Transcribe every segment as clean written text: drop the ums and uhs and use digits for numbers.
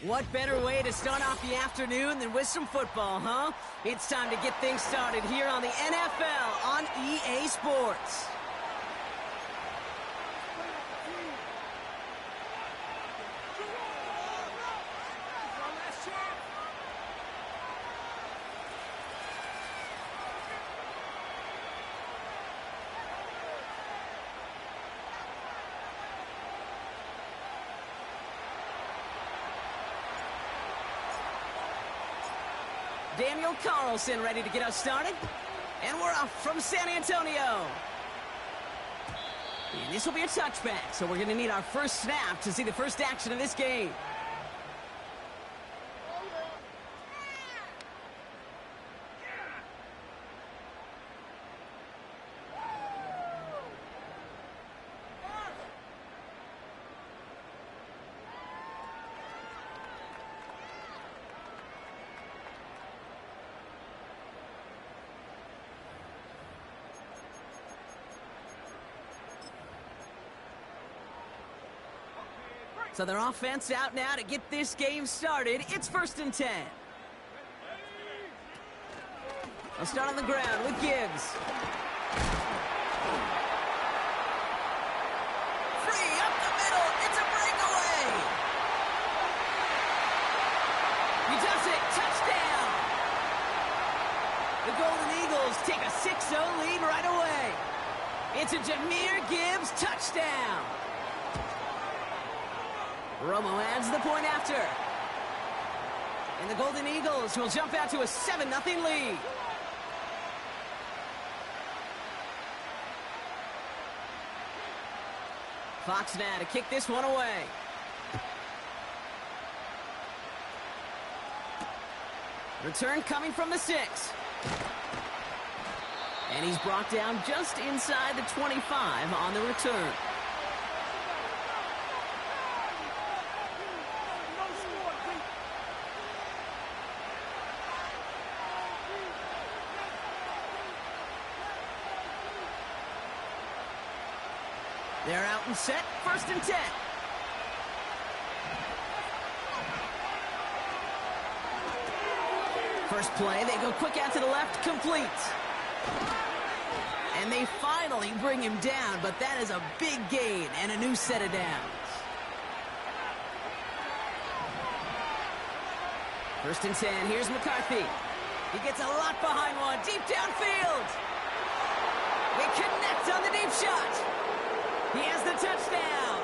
What better way to start off the afternoon than with some football, huh? It's time to get things started here on the NFL on EA Sports. Daniel Carlson ready to get us started. And we're off from San Antonio. And this will be a touchback, so we're going to need our first snap to see the first action of this game. So their offense out now to get this game started. It's 1st and 10. They'll start on the ground with Gibbs. Free up the middle. It's a breakaway. He does it. Touchdown. The Golden Eagles take a 6-0 lead right away. It's a Jahmyr Gibbs touchdown. Romo adds the point after. And the Golden Eagles will jump out to a 7-0 lead. Fox now to kick this one away. Return coming from the 6. And he's brought down just inside the 25 on the return. They're out and set, 1st and 10. First play, they go quick out to the left, complete. And they finally bring him down, but that is a big gain and a new set of downs. 1st and 10, here's McCarthy. He gets a lot behind one, deep downfield. They connect on the deep shot. He has the touchdown.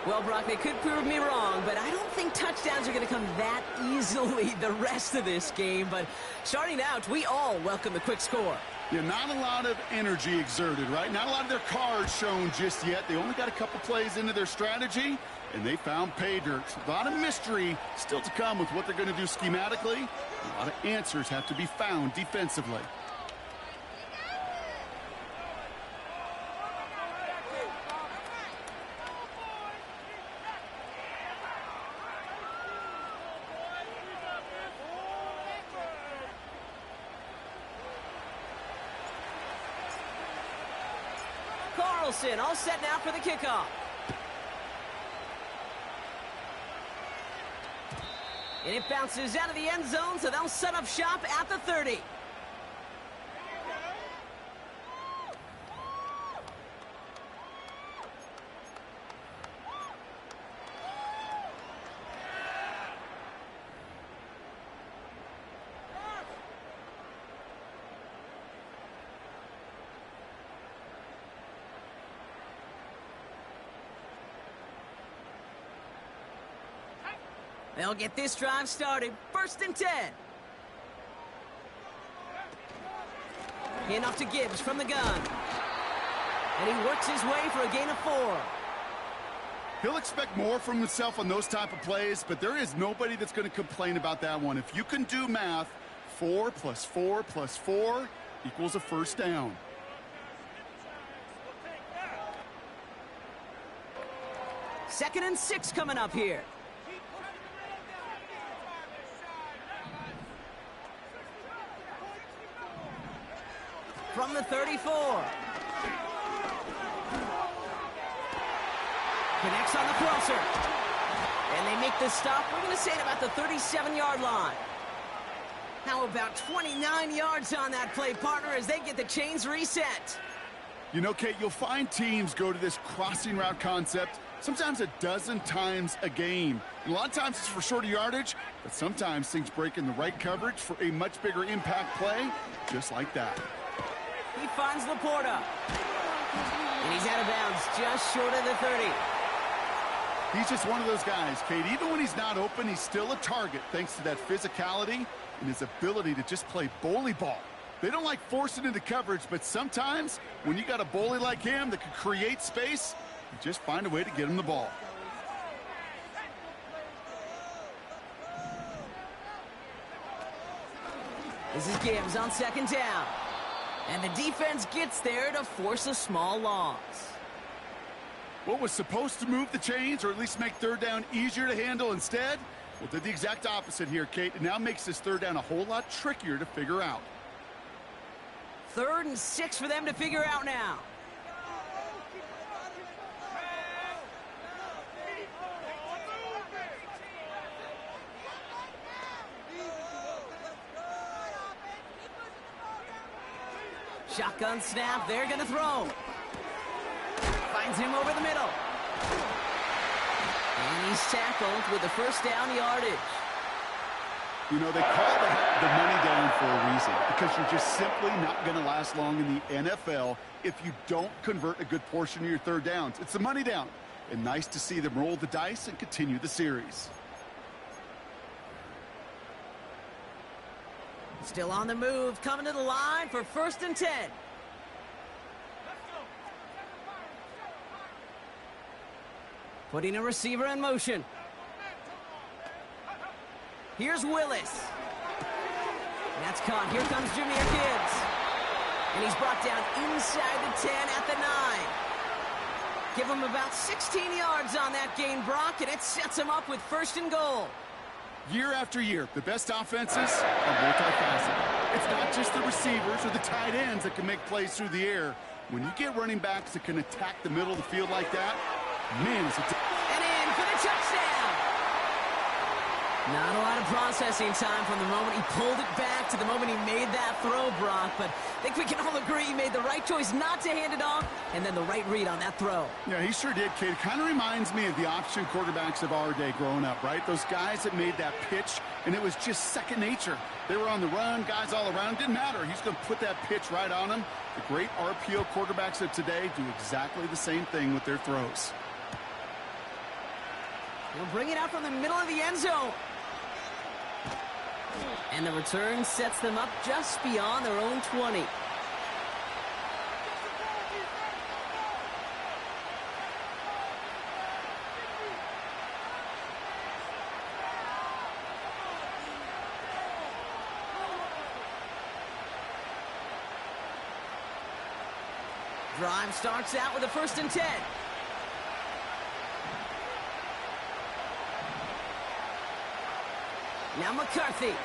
Well, Brock, they could prove me wrong, but I don't think touchdowns are going to come that easily the rest of this game. But starting out, we all welcome the quick score. Yeah, not a lot of energy exerted, right? Not a lot of their cards shown just yet. They only got a couple plays into their strategy, and they found pay dirt. A lot of mystery still to come with what they're going to do schematically. A lot of answers have to be found defensively. Carlson all set now for the kickoff. And it bounces out of the end zone, so they'll set up shop at the 30. They'll get this drive started. 1st and 10. Hand off to Gibbs from the gun. And he works his way for a gain of 4. He'll expect more from himself on those type of plays, but there is nobody that's going to complain about that one. If you can do math, 4 plus 4 plus 4 equals a first down. Second and 6 coming up here. From the 34. Connects on the crosser. And they make the stop, we're going to say, at about the 37-yard line. How about 29 yards on that play, partner, as they get the chains reset? You know, Kate, you'll find teams go to this crossing route concept sometimes a dozen times a game. And a lot of times it's for shorter yardage, but sometimes things break in the right coverage for a much bigger impact play, just like that. He finds Laporta. And he's out of bounds just short of the 30. He's just one of those guys, Kate. Even when he's not open, he's still a target thanks to that physicality and his ability to just play bully ball. They don't like forcing into coverage, but sometimes when you got a bully like him that can create space, you just find a way to get him the ball. This is Gibbs on second down. And the defense gets there to force a small loss. What was supposed to move the chains, or at least make third down easier to handle instead, well, did the exact opposite here, Kate. It now makes this third down a whole lot trickier to figure out. 3rd and 6 for them to figure out now. Shotgun snap, they're going to throw. Finds him over the middle. And he's tackled with the first down yardage. You know, they call the money down for a reason, because you're just simply not going to last long in the NFL if you don't convert a good portion of your third downs. It's the money down. And nice to see them roll the dice and continue the series. Still on the move, coming to the line for 1st and 10. Putting a receiver in motion. Here's Willis. That's caught. Here comes Jahmyr Gibbs. And he's brought down inside the 10 at the 9. Give him about 16 yards on that gain, Brock, and it sets him up with 1st and goal. Year after year, the best offenses are multifaceted. It's not just the receivers or the tight ends that can make plays through the air. When you get running backs that can attack the middle of the field like that, man, it's and in for the touchdown. Not a lot of processing time from the moment he pulled it back to the moment he made that throw, Brock. But I think we can all agree he made the right choice not to hand it off, and then the right read on that throw. Yeah, he sure did, kid. It kind of reminds me of the option quarterbacks of our day growing up, right? Those guys that made that pitch, and it was just second nature. They were on the run, guys all around. Didn't matter. He's going to put that pitch right on him. The great RPO quarterbacks of today do exactly the same thing with their throws. He'll bring it out from the middle of the end zone. And the return sets them up just beyond their own 20. Drive starts out with a 1st and 10. Now McCarthy.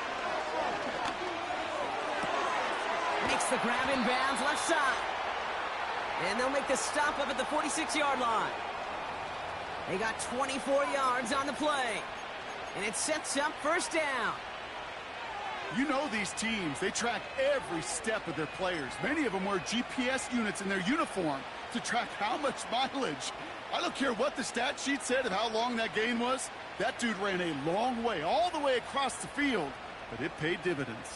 Makes the grab in bounds left side. And they'll make the stop up at the 46-yard line. They got 24 yards on the play. And it sets up 1st down. You know these teams, they track every step of their players. Many of them wear GPS units in their uniform to track how much mileage. I don't care what the stat sheet said of how long that gain was. That dude ran a long way, all the way across the field, but it paid dividends.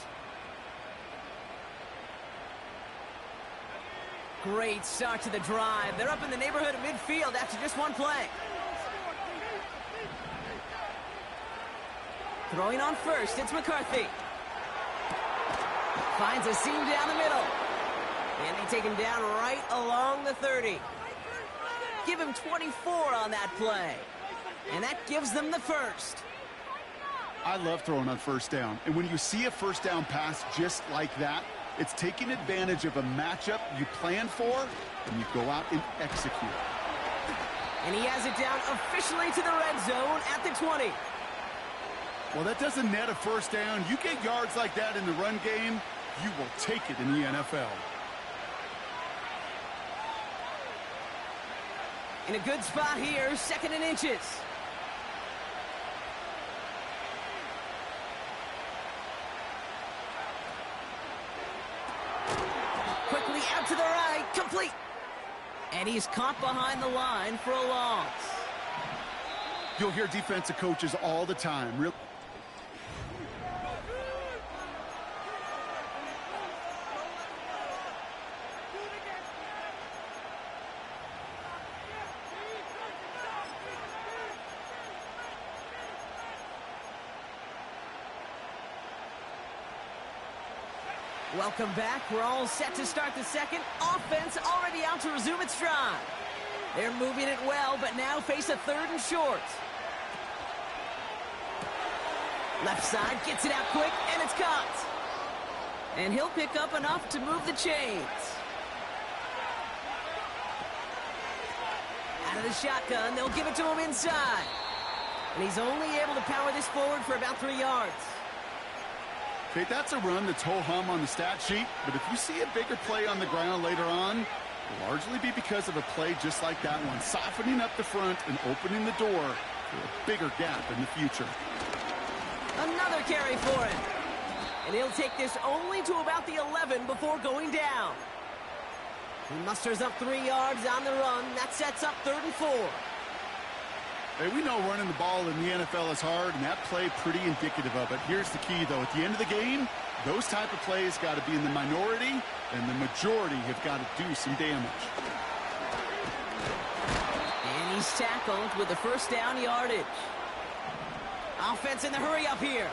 Great start to the drive. They're up in the neighborhood of midfield after just one play. Throwing on 1st, it's McCarthy. Finds a seam down the middle. And they take him down right along the 30. Give him 24 on that play. And that gives them the 1st. I love throwing on 1st down. And when you see a 1st down pass just like that, it's taking advantage of a matchup you plan for, and you go out and execute. And he has it down officially to the red zone at the 20. Well, that doesn't net a 1st down. You get yards like that in the run game, you will take it in the NFL. In a good spot here, 2nd and inches. complete. And he's caught behind the line for a loss. You'll hear defensive coaches all the time. Welcome back. We're all set to start the second. Offense already out to resume its drive. They're moving it well, but now face a 3rd and short. Left side gets it out quick, and it's caught. And he'll pick up enough to move the chains. Out of the shotgun, they'll give it to him inside. And he's only able to power this forward for about 3 yards. Okay, that's a run that's ho-hum on the stat sheet, but if you see a bigger play on the ground later on, it'll largely be because of a play just like that one, softening up the front and opening the door for a bigger gap in the future. Another carry for him. And he'll take this only to about the 11 before going down. He musters up 3 yards on the run. That sets up 3rd and 4. Hey, we know running the ball in the NFL is hard, and that play pretty indicative of it. Here's the key, though. At the end of the game, those type of plays got to be in the minority, and the majority have got to do some damage. And he's tackled with the first down yardage. Offense in the hurry up here.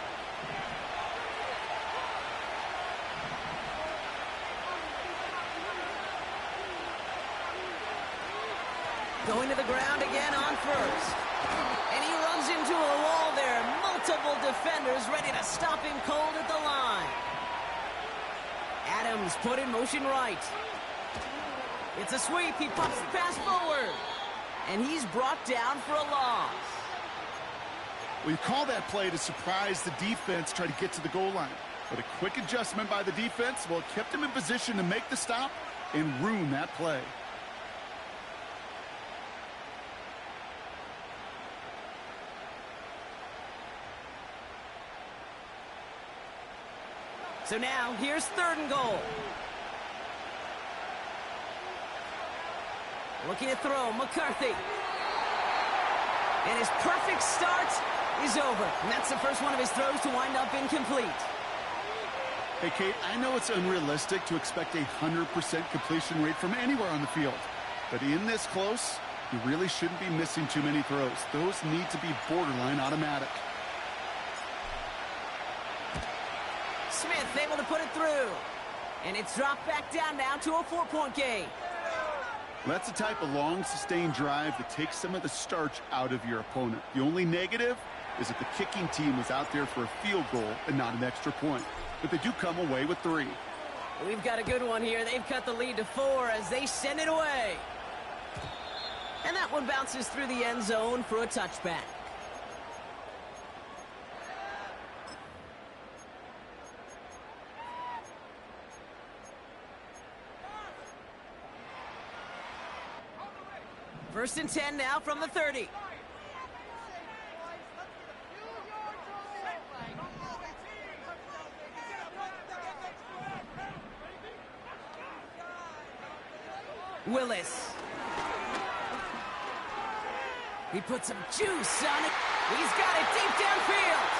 Going to the ground again on first. And he runs into a wall there. Multiple defenders ready to stop him cold at the line. Adams put in motion right. It's a sweep. He pops the pass forward. And he's brought down for a loss. Well, you call that play to surprise the defense, try to get to the goal line. But a quick adjustment by the defense, well, it kept him in position to make the stop and ruin that play. So now, here's 3rd and goal. Looking to throw, McCarthy. And his perfect start is over. And that's the first one of his throws to wind up incomplete. Hey, Kate, I know it's unrealistic to expect a 100% completion rate from anywhere on the field. But in this close, you really shouldn't be missing too many throws. Those need to be borderline automatic. Smith able to put it through. And it's dropped back down now to a 4-point game. That's the type of long, sustained drive that takes some of the starch out of your opponent. The only negative is that the kicking team was out there for a field goal and not an extra point. But they do come away with 3. We've got a good one here. They've cut the lead to 4 as they send it away. And that one bounces through the end zone for a touchback. First and 10 now from the 30. Willis. He puts some juice on it. He's got it deep downfield.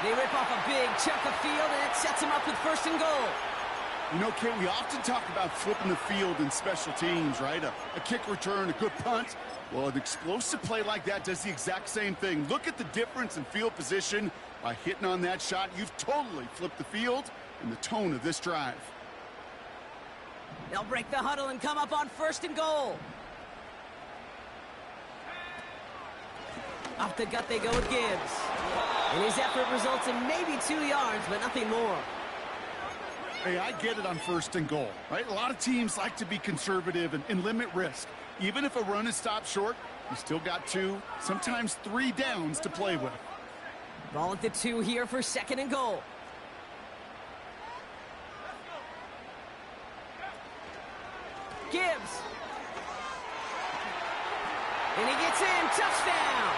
They rip off a big chunk of field, and it sets him up with 1st and goal. You know, Kate, we often talk about flipping the field in special teams, right? A kick return, a good punt. Well, an explosive play like that does the exact same thing. Look at the difference in field position. By hitting on that shot, you've totally flipped the field and the tone of this drive. They'll break the huddle and come up on 1st and goal. Off the gut they go with Gibbs. And his effort results in maybe 2 yards, but nothing more. Hey, I get it on 1st and goal, right? A lot of teams like to be conservative and limit risk. Even if a run is stopped short, you still got 2, sometimes 3 downs to play with. Ball at the 2 here for 2nd and goal. Gibbs. And he gets in. Touchdown.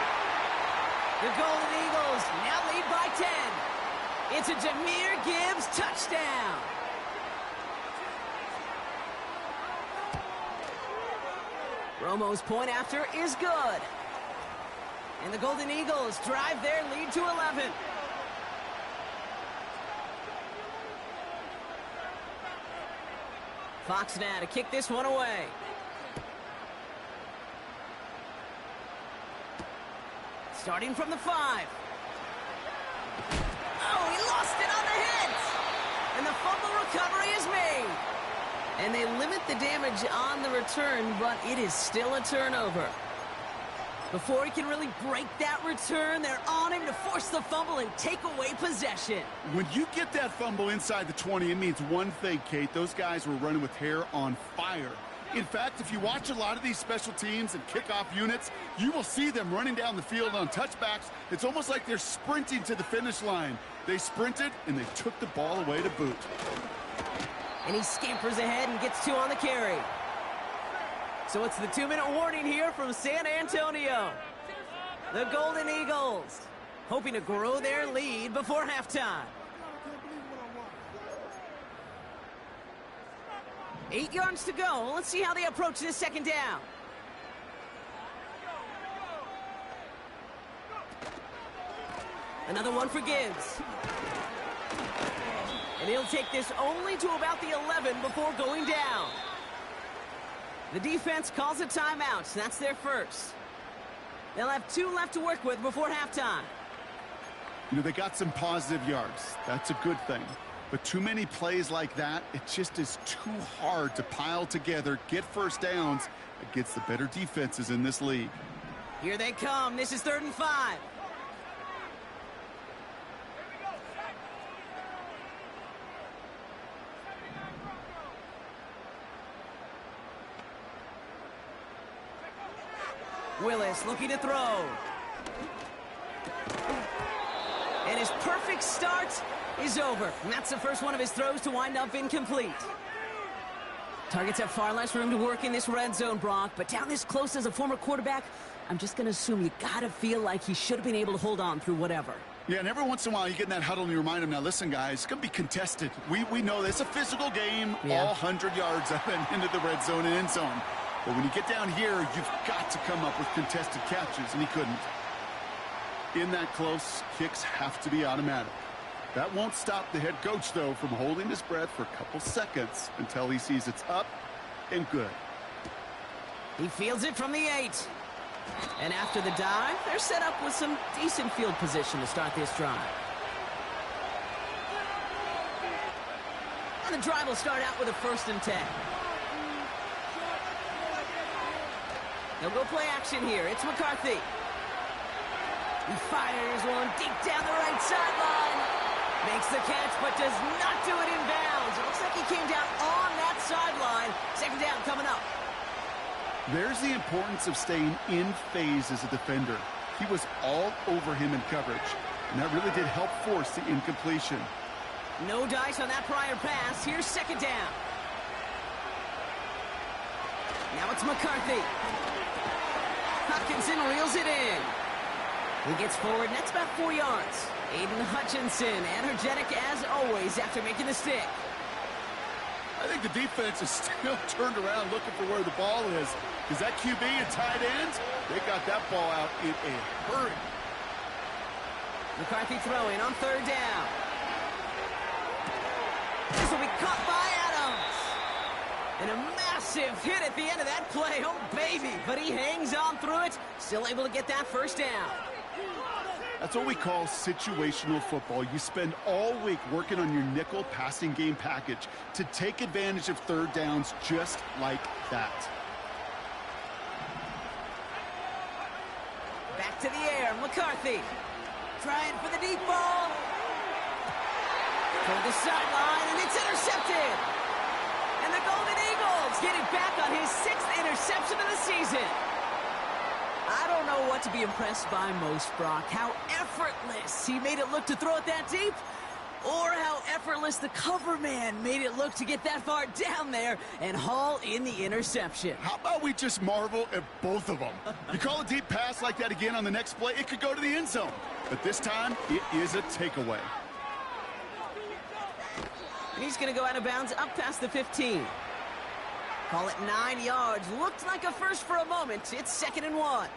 The Golden Eagles now lead by 10. It's a Jahmyr Gibbs touchdown. Romo's point after is good. And the Golden Eagles drive their lead to 11. Fox now to kick this one away. Starting from the 5. Oh, he lost it on the hit! And the fumble recovery is made. And they limit the damage on the return, but it is still a turnover. Before he can really break that return, they're on him to force the fumble and take away possession. When you get that fumble inside the 20, it means one thing, Kate. Those guys were running with hair on fire. In fact, if you watch a lot of these special teams and kickoff units, you will see them running down the field on touchbacks. It's almost like they're sprinting to the finish line. They sprinted, and they took the ball away to boot. And he scampers ahead and gets 2 on the carry. So it's the 2-minute warning here from San Antonio. The Golden Eagles hoping to grow their lead before halftime. 8 yards to go. Let's see how they approach this second down. Another one for Gibbs. And he'll take this only to about the 11 before going down. The defense calls a timeout. That's their first. They'll have 2 left to work with before halftime. You know, they got some positive yards. That's a good thing. But too many plays like that, it just is too hard to pile together, get first downs against the better defenses in this league. Here they come. This is 3rd and 5. Willis looking to throw. And his perfect start is over. And that's the first one of his throws to wind up incomplete. Targets have far less room to work in this red zone, Brock. But down this close as a former quarterback, I'm just going to assume you got to feel like he should have been able to hold on through whatever. Yeah, and every once in a while you get in that huddle and you remind him, now listen, guys, it's going to be contested. We know this. It's a physical game, all 100 yards up and into the red zone and end zone. But when you get down here, you've got to come up with contested catches, and he couldn't. In that close, kicks have to be automatic. That won't stop the head coach, though, from holding his breath for a couple seconds until he sees it's up and good. He fields it from the 8. And after the dive, they're set up with some decent field position to start this drive. And the drive will start out with a 1st and 10. They'll go play action here. It's McCarthy. He fires one deep down the right sideline. Makes the catch, but does not do it in bounds. It looks like he came down on that sideline. Second down coming up. There's the importance of staying in phase as a defender. He was all over him in coverage, and that really did help force the incompletion. No dice on that prior pass. Here's second down. Now it's McCarthy. Hutchinson reels it in. He gets forward, and that's about 4 yards. Aiden Hutchinson, energetic as always after making the stick. I think the defense is still turned around looking for where the ball is. Because that QB and tight ends, they got that ball out in a hurry. McCarthy throwing on 3rd down. This will be caught by Adams. And a massive hit at the end of that play. Oh, baby. But he hangs on through it. Still able to get that first down. That's what we call situational football. You spend all week working on your nickel passing game package to take advantage of 3rd downs just like that. Back to the air. McCarthy trying for the deep ball. Toward the sideline, and it's intercepted. And the Golden Eagles get it back on his 6th interception of the season. I don't know what to be impressed by most, Brock. How effortless he made it look to throw it that deep, or how effortless the cover man made it look to get that far down there and haul in the interception. How about we just marvel at both of them? You call a deep pass like that again on the next play, it could go to the end zone. But this time, it is a takeaway. And he's going to go out of bounds up past the 15. Call it 9 yards. Looked like a first for a moment. It's 2nd and 1.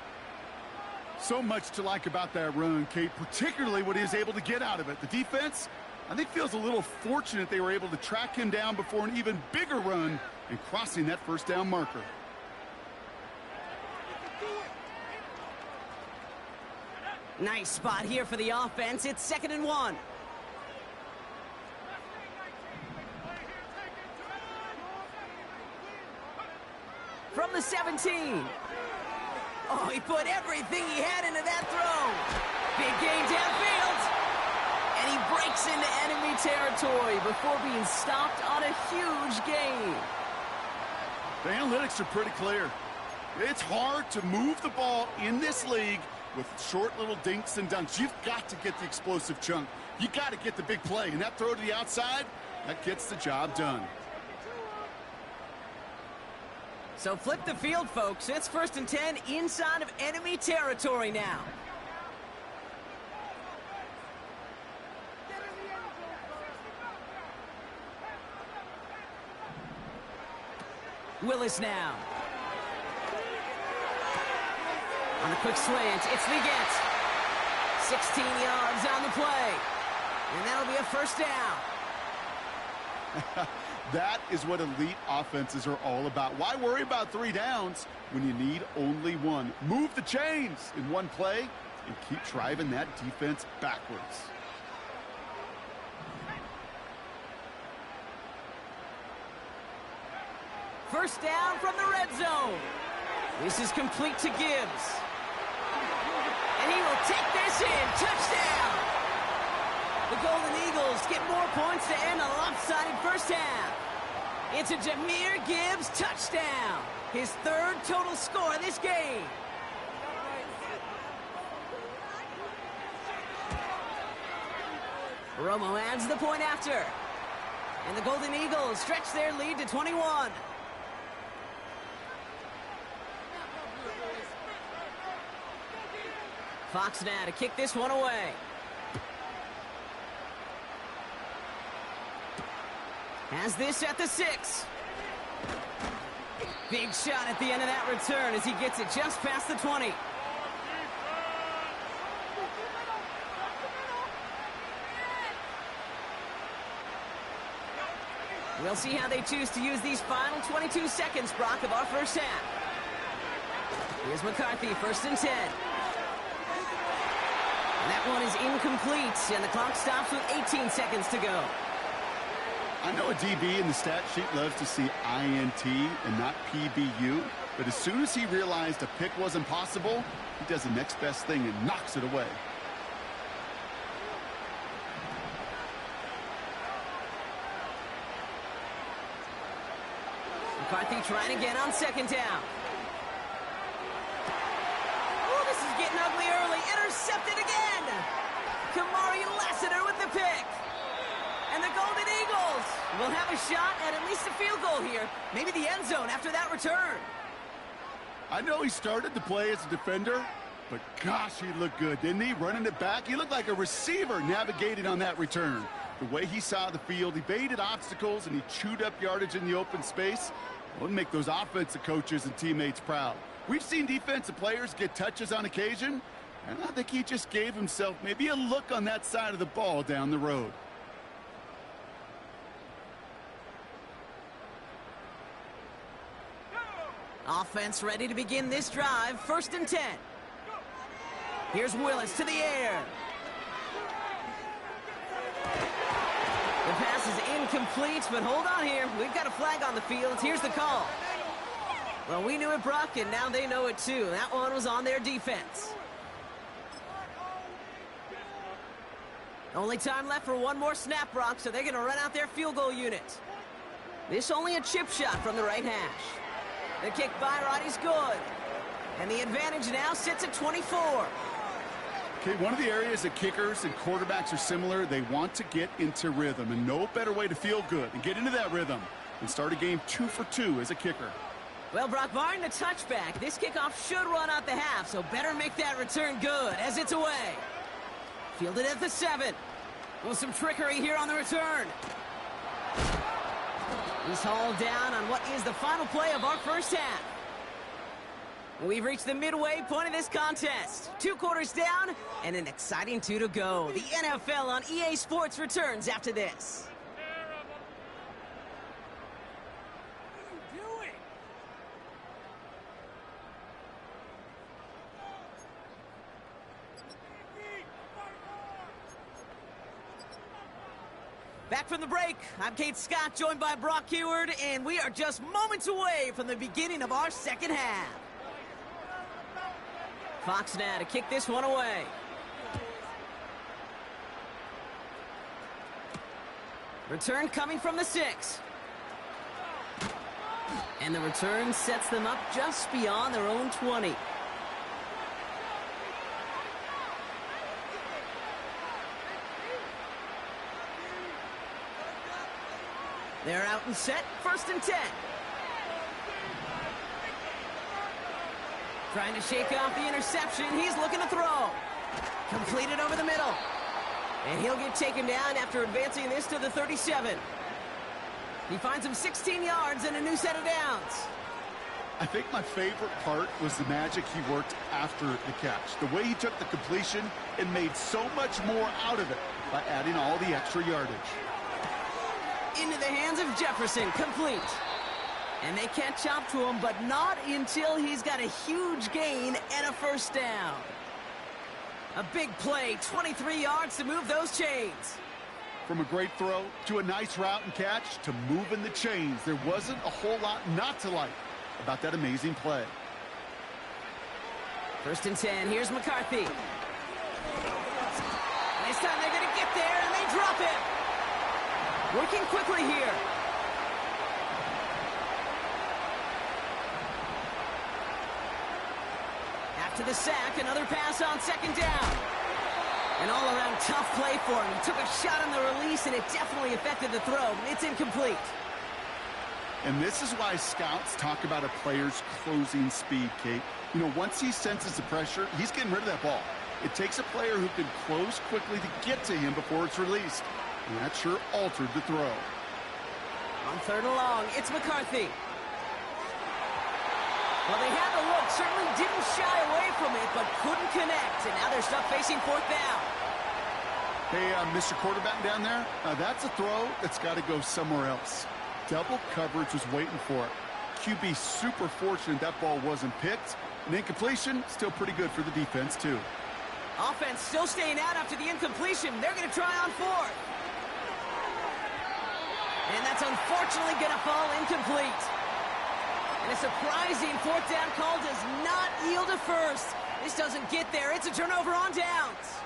So much to like about that run, Kate, particularly what he was able to get out of it. The defense, I think, feels a little fortunate they were able to track him down before an even bigger run and crossing that first down marker. Nice spot here for the offense. It's 2nd and 1. From the 17. Oh, he put everything he had into that throw. Big gain downfield. And he breaks into enemy territory before being stopped on a huge gain. The analytics are pretty clear. It's hard to move the ball in this league with short little dinks and dunks. You've got to get the explosive chunk. You got to get the big play. And that throw to the outside, that gets the job done. So flip the field, folks. It's 1st and 10 inside of enemy territory now. Willis now. On the quick slant, it's Leggett. 16 yards on the play. And that'll be a first down. That is what elite offenses are all about. Why worry about 3 downs when you need only 1? Move the chains in one play and keep driving that defense backwards. First down from the red zone. This is complete to Gibbs. And he will take this in. Touchdown! The Golden Eagles get more points to end a lopsided first half. It's a Jahmyr Gibbs touchdown. His 3rd total score of this game. Romo adds the point after. And the Golden Eagles stretch their lead to 21. Fox now to kick this one away. Has this at the 6. Big shot at the end of that return as he gets it just past the 20. We'll see how they choose to use these final 22 seconds, Brock, of our first half. Here's McCarthy, 1st and 10. And that one is incomplete, and the clock stops with 18 seconds to go. I know a DB in the stat sheet loves to see INT and not PBU, but as soon as he realized a pick wasn't possible, he does the next best thing and knocks it away. McCarthy trying again on 2nd down. Oh, this is getting ugly early. Intercepted again. Kamari Lassiter with the pick. And the Golden Eagles will have a shot at least a field goal here. Maybe the end zone after that return. I know he started to play as a defender, but gosh, he looked good, didn't he? Running it back, he looked like a receiver navigating on that return. The way he saw the field, he baited obstacles, and he chewed up yardage in the open space. It would make those offensive coaches and teammates proud. We've seen defensive players get touches on occasion, and I think he just gave himself maybe a look on that side of the ball down the road. Offense ready to begin this drive. 1st and 10. Here's Willis to the air. The pass is incomplete, but hold on here. We've got a flag on the field. Here's the call. Well, we knew it, Brock, and now they know it too. That one was on their defense. Only time left for one more snap, Brock, so they're going to run out their field goal unit. This only a chip shot from the right hash. The kick by Roddy's good. And the advantage now sits at 24. Okay, one of the areas that kickers and quarterbacks are similar, they want to get into rhythm. And no better way to feel good and get into that rhythm than start a game 2 for 2 as a kicker. Well, Brock, barring the touchback, this kickoff should run out the half, so better make that return good as it's away. Fielded at the 7. With some trickery here on the return. He's hauled down on what is the final play of our first half. We've reached the midway point of this contest. 2 quarters down and an exciting 2 to go. The NFL on EA Sports returns after this. Back from the break, I'm Kate Scott, joined by Brock Heward, and we are just moments away from the beginning of our second half. Fox now to kick this one away. Return coming from the 6. And the return sets them up just beyond their own 20. They're out and set, 1st and 10. Trying to shake off the interception. He's looking to throw. Completed over the middle. And he'll get taken down after advancing this to the 37. He finds him 16 yards and a new set of downs. I think my favorite part was the magic he worked after the catch. The way he took the completion and made so much more out of it by adding all the extra yardage. Into the hands of Jefferson, complete. And they catch up to him, but not until he's got a huge gain and a 1st down. A big play, 23 yards to move those chains. From a great throw to a nice route and catch to moving the chains, there wasn't a whole lot not to like about that amazing play. 1st and 10, here's McCarthy. This time they're going to get there, and they drop it. Working quickly here. After the sack, another pass on 2nd down. An all-around tough play for him. He took a shot on the release, and it definitely affected the throw. It's incomplete. And this is why scouts talk about a player's closing speed, Kate. You know, once he senses the pressure, he's getting rid of that ball. It takes a player who can close quickly to get to him before it's released. And that sure altered the throw. On 3rd and long, it's McCarthy. Well, they had the look, certainly didn't shy away from it, but couldn't connect. And now they're stuck facing 4th down. Hey, Mr. Quarterback down there, that's a throw that's got to go somewhere else. Double coverage was waiting for it. QB super fortunate that ball wasn't picked. An incompletion, still pretty good for the defense, too. Offense still staying out after the incompletion. They're going to try on 4th. And that's unfortunately going to fall incomplete. And a surprising 4th down call does not yield a 1st. This doesn't get there. It's a turnover on downs.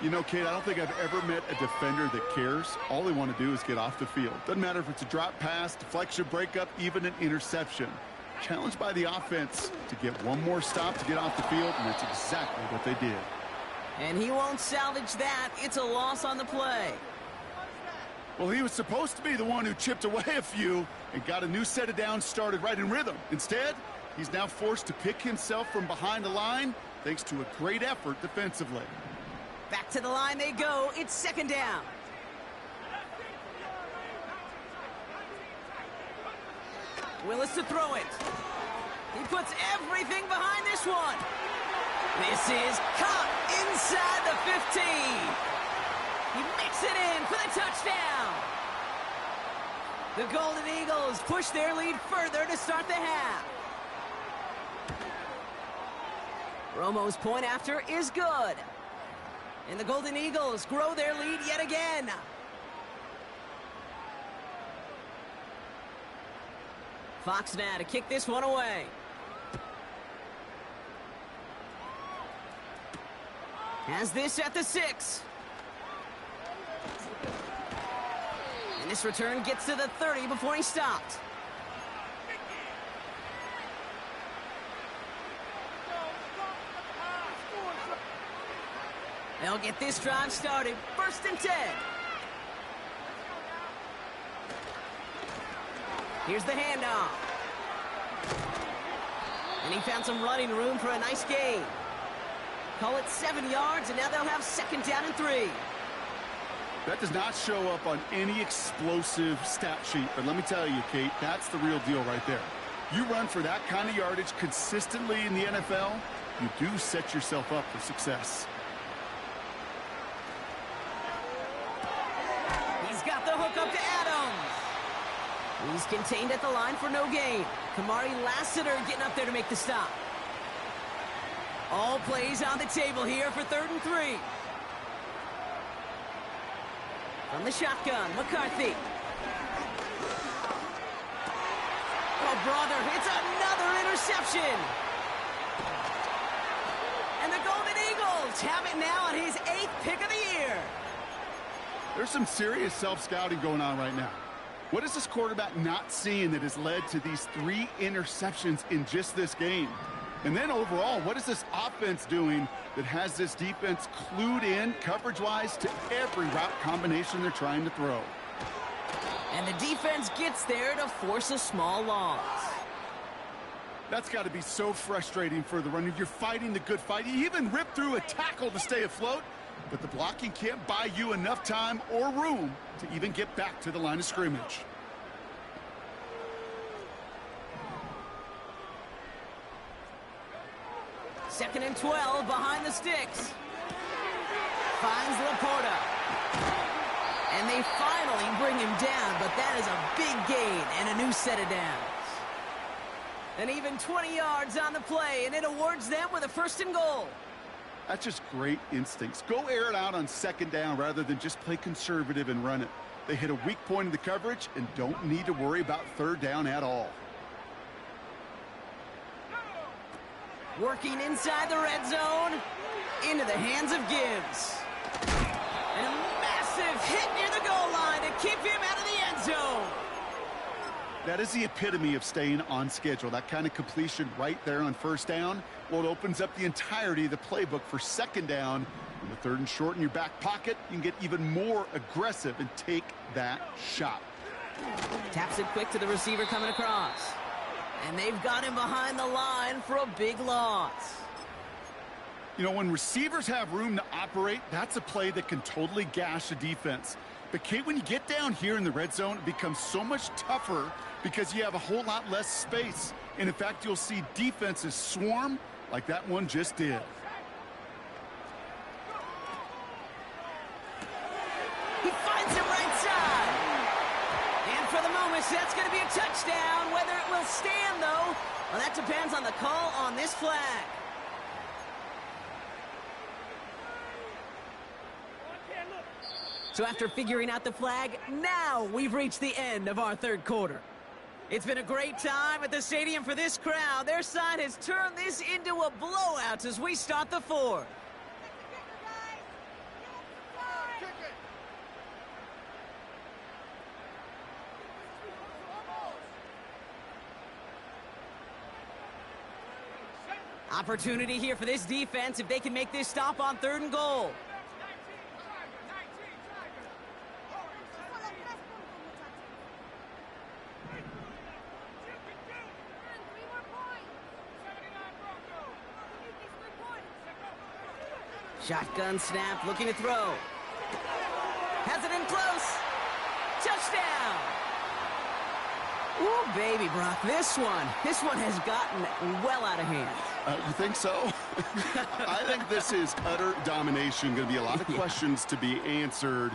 You know, Kate, I don't think I've ever met a defender that cares. All they want to do is get off the field. Doesn't matter if it's a drop pass, deflection, breakup, even an interception. Challenged by the offense to get one more stop to get off the field, and that's exactly what they did. And he won't salvage that. It's a loss on the play. Well, he was supposed to be the one who chipped away a few and got a new set of downs started right in rhythm. Instead, he's now forced to pick himself from behind the line thanks to a great effort defensively. Back to the line they go. It's 2nd down. Willis to throw it. He puts everything behind this one. This is caught inside the 15. He makes it in for the touchdown. The Golden Eagles push their lead further to start the half. Romo's point after is good. And the Golden Eagles grow their lead yet again. Fox now to kick this one away. Has this at the 6. And this return gets to the 30 before he stopped. They'll get this drive started. 1st and 10. Here's the handoff. And he found some running room for a nice gain. Call it 7 yards, and now they'll have 2nd down and 3. That does not show up on any explosive stat sheet, but let me tell you, Kate, that's the real deal right there. You run for that kind of yardage consistently in the NFL, you do set yourself up for success. He's got the hook up to Adams. He's contained at the line for no gain. Kamari Lassiter getting up there to make the stop. All plays on the table here for 3rd and 3. From the shotgun, McCarthy. Oh, brother, it's another interception. And the Golden Eagles have it now on his 8th pick of the year. There's some serious self-scouting going on right now. What is this quarterback not seeing that has led to these 3 interceptions in just this game? And then overall, what is this offense doing that has this defense clued in coverage-wise to every route combination they're trying to throw? And the defense gets there to force a small loss. That's got to be so frustrating for the runner. You're fighting the good fight. You even rip through a tackle to stay afloat, but the blocking can't buy you enough time or room to even get back to the line of scrimmage. Second and 12 behind the sticks. Finds Laporta. And they finally bring him down, but that is a big gain and a new set of downs. And even 20 yards on the play, and it awards them with a 1st and goal. That's just great instincts. Go air it out on 2nd down rather than just play conservative and run it. They hit a weak point in the coverage and don't need to worry about 3rd down at all. Working inside the red zone, into the hands of Gibbs. And a massive hit near the goal line to keep him out of the end zone. That is the epitome of staying on schedule. That kind of completion right there on 1st down. Well, it opens up the entirety of the playbook for 2nd down. In the 3rd and short in your back pocket, you can get even more aggressive and take that shot. Taps it quick to the receiver coming across. And they've got him behind the line for a big loss. You know, when receivers have room to operate, that's a play that can totally gash a defense. But, Kate, when you get down here in the red zone, it becomes so much tougher because you have a whole lot less space. And, in fact, you'll see defenses swarm like that one just did. He finds him right side. And for the moment, that's going to be a touchdown. Whether it will stand, though, well, that depends on the call on this flag. So after figuring out the flag, now we've reached the end of our 3rd quarter. It's been a great time at the stadium for this crowd. Their side has turned this into a blowout as we start the 4th. Opportunity here for this defense if they can make this stop on 3rd and goal. Shotgun snap, looking to throw. Has it in close. Touchdown! Ooh, baby, Brock, this one has gotten well out of hand. You think so? I think this is utter domination. Going to be a lot of questions to be answered.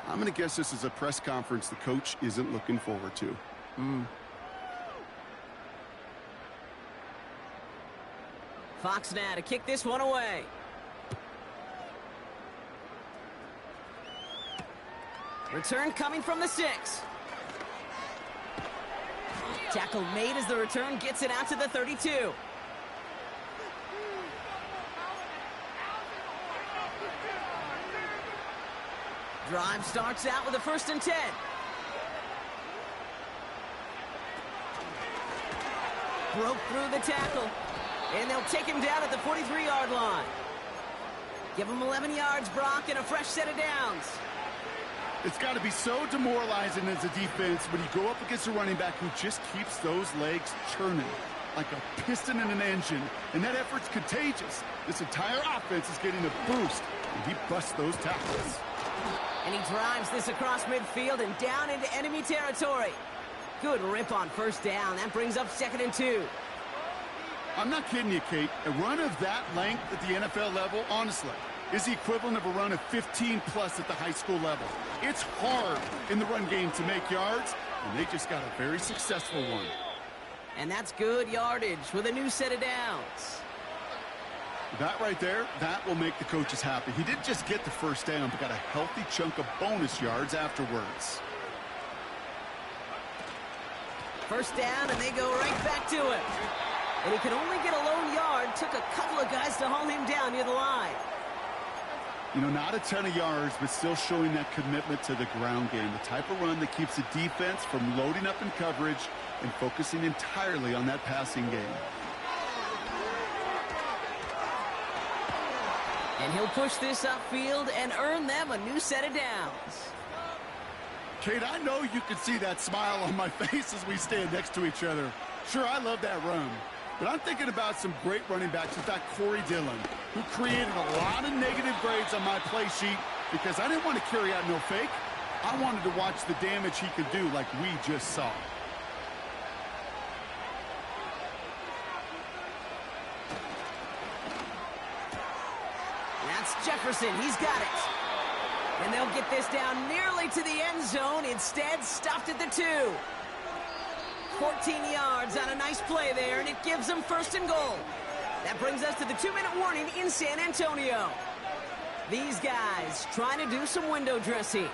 I'm going to guess this is a press conference the coach isn't looking forward to. Fox now to kick this one away. Return coming from the 6. Tackle made as the return gets it out to the 32. Drive starts out with a 1st and 10. Broke through the tackle. And they'll take him down at the 43-yard line. Give him 11 yards, Brock, and a fresh set of downs. It's got to be so demoralizing as a defense when you go up against a running back who just keeps those legs churning like a piston in an engine. And that effort's contagious. This entire offense is getting a boost, and he busts those tackles. And he drives this across midfield and down into enemy territory. Good rip on first down. That brings up 2nd and 2. I'm not kidding you, Kate. A run of that length at the NFL level, honestly, is the equivalent of a run of 15-plus at the high school level. It's hard in the run game to make yards, and they just got a very successful one. And that's good yardage with a new set of downs. That right there, that will make the coaches happy. He didn't just get the first down, but got a healthy chunk of bonus yards afterwards. First down, and they go right back to him. And he could only get a lone yard. Took a couple of guys to haul him down near the line. You know, not a ton of yards, but still showing that commitment to the ground game. The type of run that keeps the defense from loading up in coverage and focusing entirely on that passing game. And he'll push this upfield and earn them a new set of downs. Kate, I know you can see that smile on my face as we stand next to each other. Sure, I love that run. But I'm thinking about some great running backs. In fact, Corey Dillon, who created a lot of negative grades on my play sheet because I didn't want to carry out no fake. I wanted to watch the damage he could do like we just saw. That's Jefferson. He's got it. And they'll get this down nearly to the end zone. Instead, stopped at the 2. 14 yards on a nice play there, and it gives them 1st and goal. That brings us to the 2-minute warning in San Antonio. These guys trying to do some window dressing.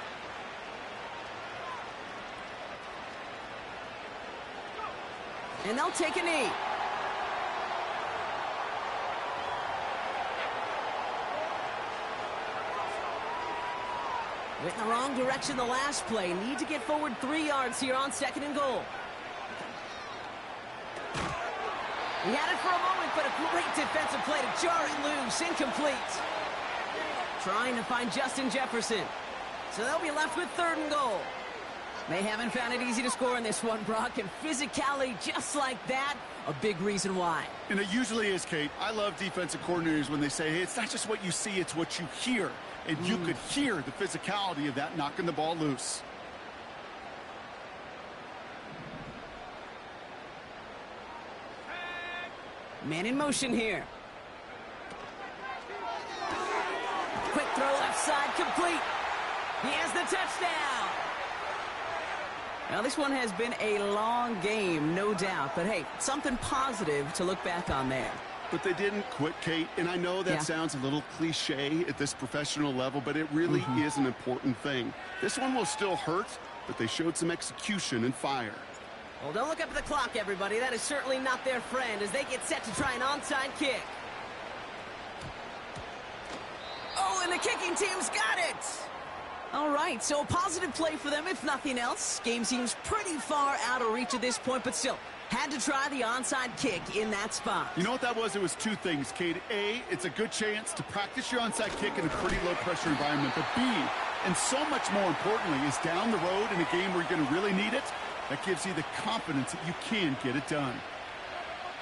And they'll take a knee. Went in the wrong direction the last play. Need to get forward 3 yards here on 2nd and goal. He had it for a moment, but a great defensive play to jar it loose. Incomplete. Trying to find Justin Jefferson. So they'll be left with 3rd and goal. They haven't found it easy to score in this one, Brock, and physicality just like that, a big reason why. And it usually is, Kate. I love defensive coordinators when they say, hey, it's not just what you see, it's what you hear. And you could hear the physicality of that knocking the ball loose. Man in motion here. Quick throw left side, complete. He has the touchdown. Now, this one has been a long game, no doubt. But, hey, something positive to look back on there. But they didn't quit, Kate. And I know that sounds a little cliche at this professional level, but it really is an important thing. This one will still hurt, but they showed some execution and fire. Well, don't look up at the clock, everybody. That is certainly not their friend as they get set to try an onside kick. Oh, and the kicking team's got it. All right, so a positive play for them, if nothing else. Game seems pretty far out of reach at this point, but still, had to try the onside kick in that spot. You know what that was? It was 2 things, Kate. A, it's a good chance to practice your onside kick in a pretty low-pressure environment. But B, and so much more importantly, is down the road in a game where you're going to really need it. That gives you the confidence that you can get it done.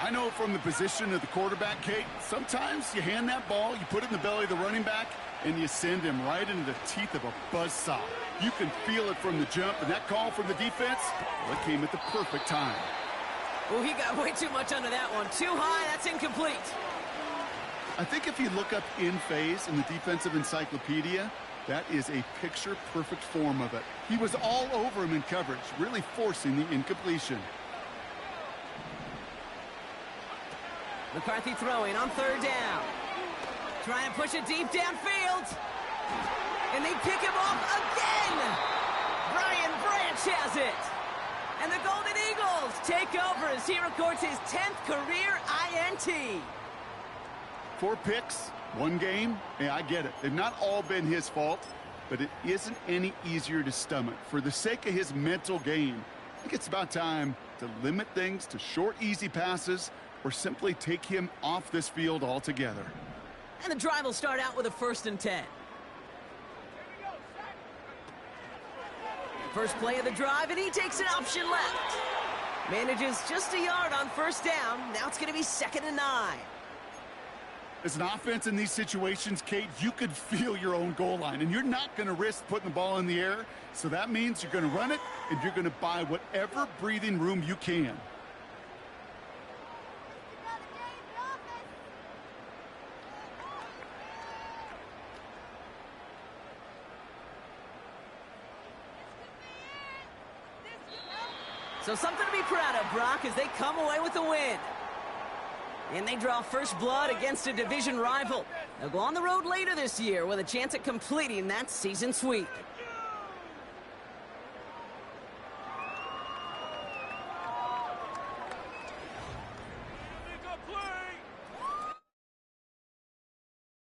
I know from the position of the quarterback, Kate, sometimes you hand that ball, you put it in the belly of the running back, and you send him right into the teeth of a buzzsaw. You can feel it from the jump, and that call from the defense, well, it came at the perfect time. Oh, he got way too much under that one. Too high, that's incomplete. I think if you look up in phase in the defensive encyclopedia, that is a picture-perfect form of it. He was all over him in coverage, really forcing the incompletion. McCarthy throwing on 3rd down. Trying to push it deep downfield. And they pick him off again. Brian Branch has it. And the Golden Eagles take over as he records his 10th career INT. 4 picks, 1 game. Yeah, I get it. They've not all been his fault, but it isn't any easier to stomach. For the sake of his mental game, I think it's about time to limit things to short, easy passes or simply take him off this field altogether. And the drive will start out with a 1st and 10. First play of the drive, and he takes an option left. Manages just a yard on 1st down. Now it's going to be 2nd and 9. As an offense in these situations, Kate, you could feel your own goal line, and you're not going to risk putting the ball in the air. So that means you're going to run it, and you're going to buy whatever breathing room you can. So something to be proud of, Brock, as they come away with the win. And they draw first blood against a division rival. They'll go on the road later this year with a chance at completing that season sweep.